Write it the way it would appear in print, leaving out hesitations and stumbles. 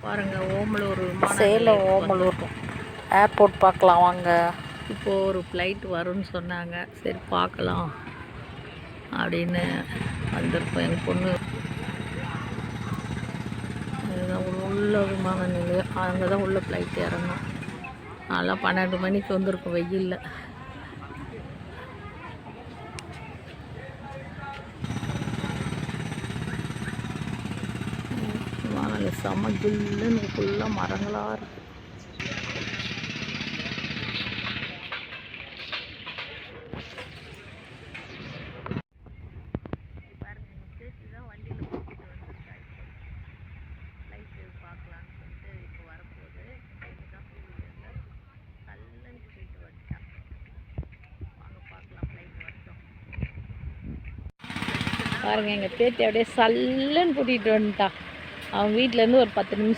பாருங்கள் ஓமலூர் சேலம் ஓமலூர் ஏர்போர்ட் பார்க்கலாம் வாங்க. இப்போது ஒரு ஃப்ளைட் வரும்னு சொன்னாங்க. சரி பார்க்கலாம் அப்படின்னு வந்திருப்போம். என் பொண்ணு இதுதான் உள்ள விமான நிலையம், அங்கே தான் உள்ள ஃப்ளைட் இறங்கும். அதெல்லாம் 12 மணிக்கு வந்திருக்கும் வெயிலில். விமானம் செம்ம ஜில்லுன்னு ஃபுல்லாக மரங்களாக இருக்குது. பாருங்கள் எங்கள் பேத்தி அப்படியே சல்லுன்னு கூட்டிகிட்டு வந்துட்டா. அவன் வீட்டிலேருந்து ஒரு 10 நிமிஷம்